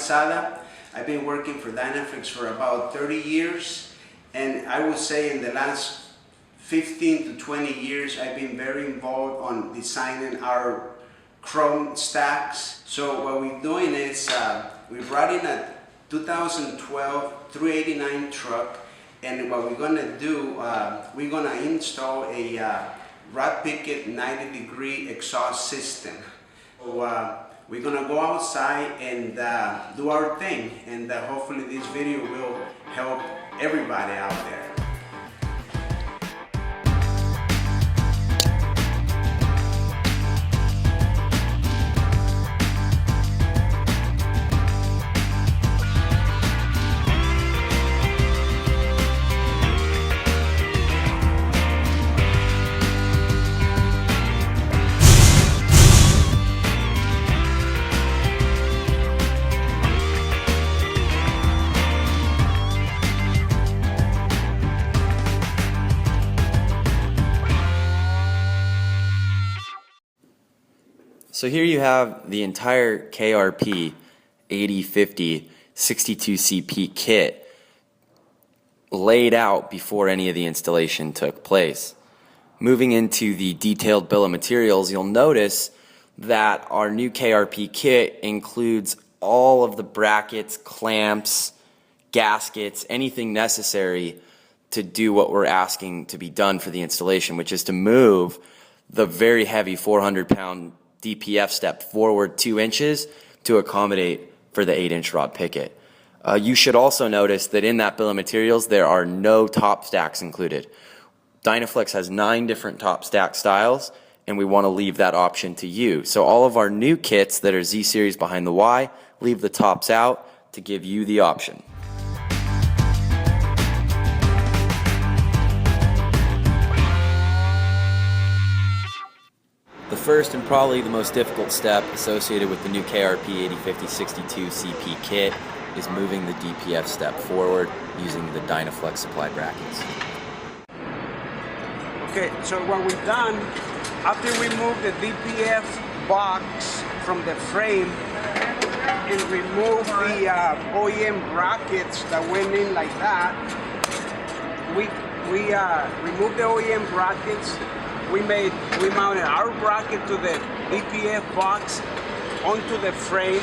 Quesada. I've been working for Dynaflex for about 30 years, and I would say in the last 15 to 20 years I've been very involved on designing our chrome stacks. So what we're doing is we brought in a 2012 389 truck, and what we're going to do, we're going to install a rod picket 90-degree exhaust system. So, we're going to go outside and do our thing, and hopefully this video will help everybody out there. So here you have the entire KRP 8050 62CP kit laid out before any of the installation took place. Moving into the detailed bill of materials, you'll notice that our new KRP kit includes all of the brackets, clamps, gaskets, anything necessary to do what we're asking to be done for the installation, which is to move the very heavy 400-pound DPF step forward 2 inches to accommodate for the 8-inch rod picket. You should also notice that in that bill of materials there are no top stacks included. Dynaflex has 9 different top stack styles, and we want to leave that option to you. So all of our new kits that are Z-Series behind the Y leave the tops out to give you the option. The first and probably the most difficult step associated with the new KRP 8050 62CP kit is moving the DPF step forward using the Dynaflex supply brackets. Okay, so what we've done, after we moved the DPF box from the frame and removed the OEM brackets that went in like that, we removed the OEM brackets. We mounted our bracket to the DPF box onto the frame,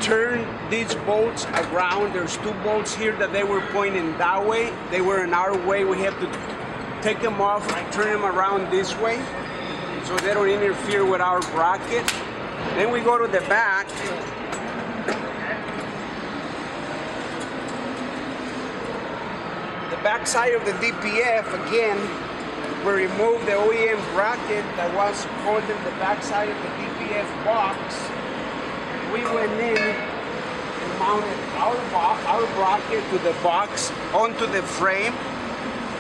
turned these bolts around. There's 2 bolts here that they were pointing that way. They were in our way. We have to take them off and turn them around this way so they don't interfere with our bracket. Then we go to the back. The back side of the DPF, again, we removed the OEM bracket that was holding the back side of the DPF box. We went in and mounted our bracket to the box onto the frame,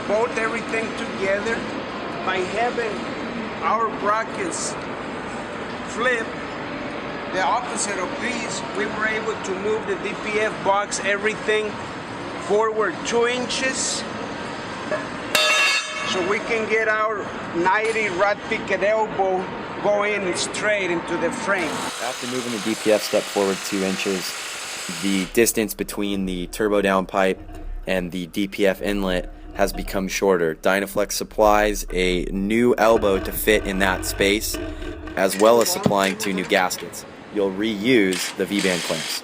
bolt everything together. By having our brackets flip the opposite of these, we were able to move the DPF box, everything forward 2 inches. So we can get our 90 rod picket elbow going straight into the frame. After moving the DPF step forward 2 inches, the distance between the turbo downpipe and the DPF inlet has become shorter. Dynaflex supplies a new elbow to fit in that space, as well as supplying 2 new gaskets. You'll reuse the V-band clamps.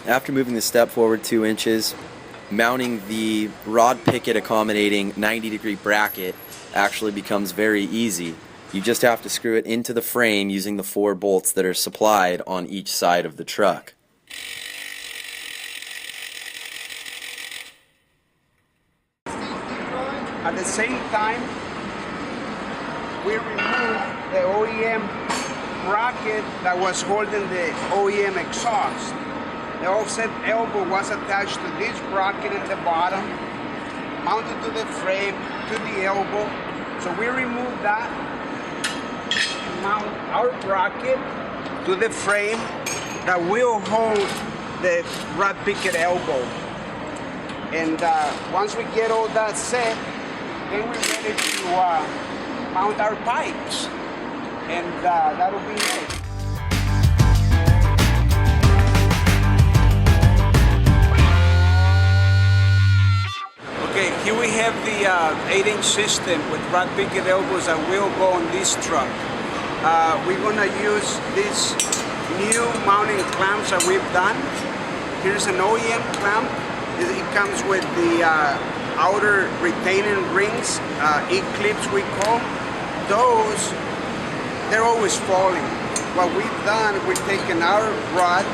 After moving the step forward 2 inches, mounting the rod picket accommodating 90-degree bracket actually becomes very easy. You just have to screw it into the frame using the 4 bolts that are supplied on each side of the truck. At the same time, we removed the OEM bracket that was holding the OEM exhaust. The offset elbow was attached to this bracket at the bottom, mounted to the frame, to the elbow. So we removed that and mount our bracket to the frame that will hold the rod picket elbow. And once we get all that set, then we're ready to mount our pipes, and that'll be it. Okay, here we have the 8-inch system with rod picket elbows that will go on this truck. We're gonna use these new mounting clamps that we've done. Here's an OEM clamp. It comes with the outer retaining rings, E-clips we call. Those, they're always falling. What we've done, we've taken our rod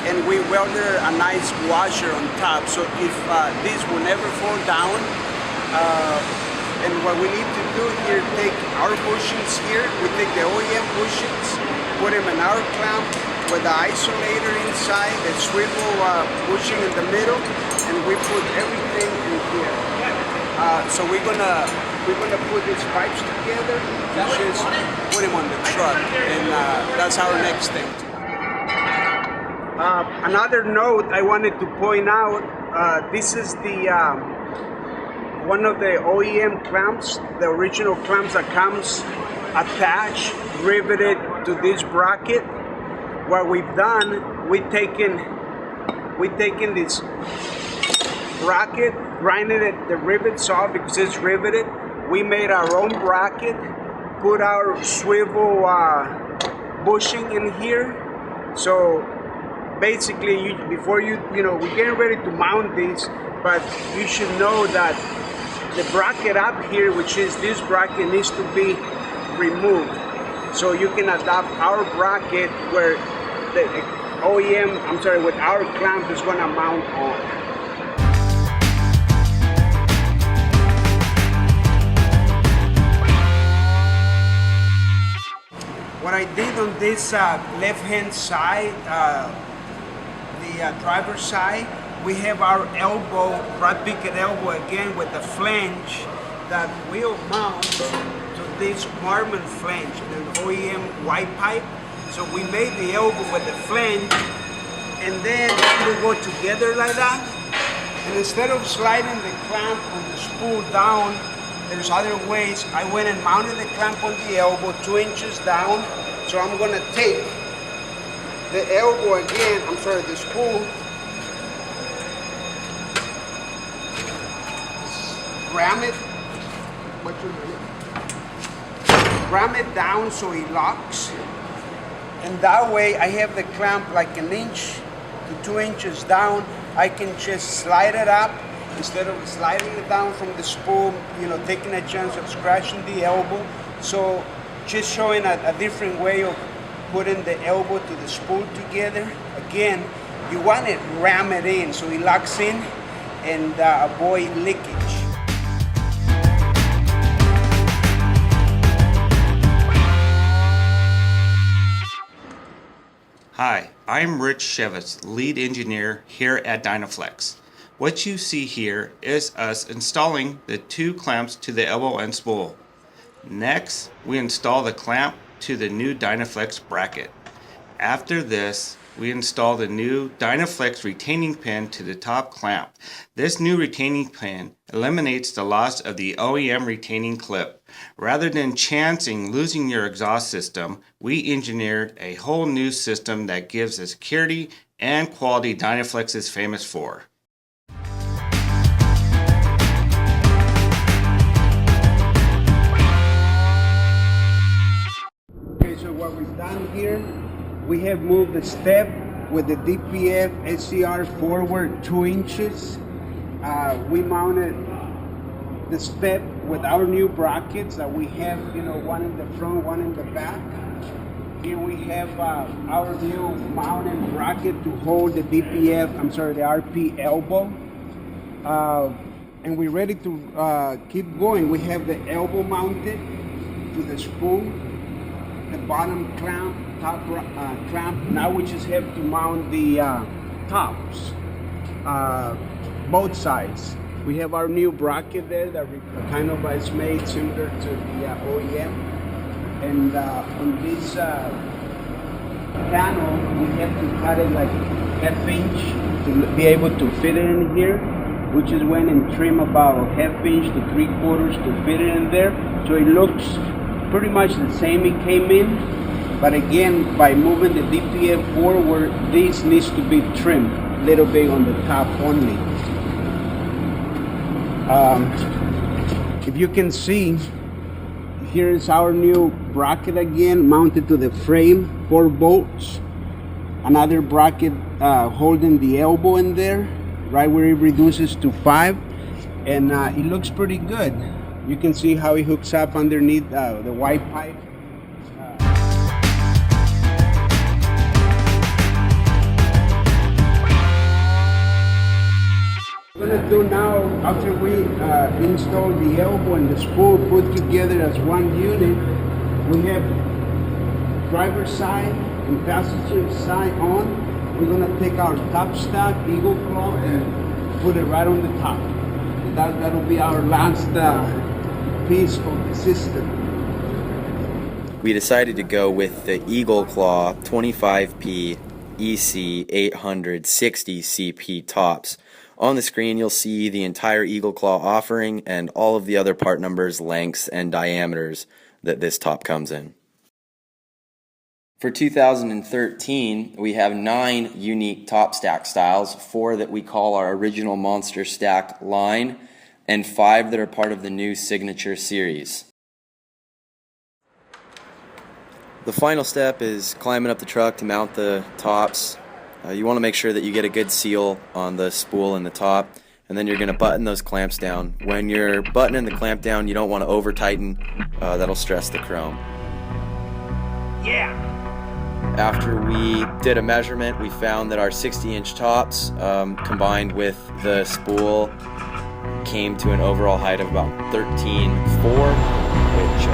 and we welded a nice washer on top, so if this will never fall down. And what we need to do here, take our bushings here, we take the OEM bushings, put them in our clamp with the isolator inside, the swivel bushing in the middle, and we put everything in here. So we're gonna put these pipes together, just put them on the truck, and that's our next thing. Another note I wanted to point out, this is the one of the OEM clamps, the original clamps that comes attached, riveted to this bracket. What we've done, we've taken this bracket, grinded it, the rivets off because it's riveted. We made our own bracket, put our swivel bushing in here. So basically, before we're getting ready to mount these, but you should know that the bracket up here, which is this bracket, needs to be removed. So you can adopt our bracket where the OEM, with our clamp is gonna mount on. What I did on this left-hand side, the driver's side, we have our elbow, rod picket elbow again with the flange that will mount to this Marmon flange, the OEM white pipe. So we made the elbow with the flange, and then it will go together like that. And instead of sliding the clamp on the spool down, there's other ways. I went and mounted the clamp on the elbow 2 inches down. So I'm gonna take the elbow again, the spool, ram it down so it locks, and that way I have the clamp like 1 inch to 2 inches down. I can just slide it up instead of sliding it down from the spool, taking a chance of scratching the elbow. So just showing a different way of putting the elbow to the spool together. Again, you want to ram it in so it locks in and avoid leakage. Hi, I'm Rich Shevitz, lead engineer here at Dynaflex. What you see here is us installing the 2 clamps to the elbow and spool. Next, we install the clamp to the new Dynaflex bracket. After this, we install the new Dynaflex retaining pin to the top clamp. This new retaining pin eliminates the loss of the OEM retaining clip. Rather than chancing losing your exhaust system, we engineered a whole new system that gives the security and quality Dynaflex is famous for. Okay, so what we've done here, we have moved the step with the DPF SCR forward 2 inches. We mounted the step with our new brackets that we have, one in the front, one in the back. Here we have our new mounting bracket to hold the the RP elbow. And we're ready to keep going. We have the elbow mounted to the spool, the bottom clamp, top clamp. Now we just have to mount the tops, both sides. We have our new bracket there that kind of is made similar to the OEM. And on this panel, we have to cut it like 1/2 inch to be able to fit it in here. We just went and trimmed about a ½ inch to 3/4 to fit it in there. So it looks pretty much the same it came in. But again, by moving the DPF forward, this needs to be trimmed a little bit on the top only. If you can see, here is our new bracket again, mounted to the frame, 4 bolts. Another bracket holding the elbow in there, right where it reduces to 5. And it looks pretty good. You can see how it hooks up underneath the white pipe. What we're gonna do now, after we install the elbow and the spool put together as one unit, we have driver's side and passenger side on. We're gonna take our top stack, Eagle Claw, and put it right on the top. That'll be our last piece of the system. We decided to go with the Eagle Claw 25P EC 860 CP tops. On the screen you'll see the entire Eagle Claw offering and all of the other part numbers, lengths, and diameters that this top comes in. For 2013, we have 9 unique top stack styles, 4 that we call our original Monster Stack line, and 5 that are part of the new Signature series. The final step is climbing up the truck to mount the tops. You want to make sure that you get a good seal on the spool and the top, and then you're going to button those clamps down. When you're buttoning the clamp down, you don't want to over tighten, that'll stress the chrome. Yeah! After we did a measurement, we found that our 60-inch tops combined with the spool came to an overall height of about 13.4, which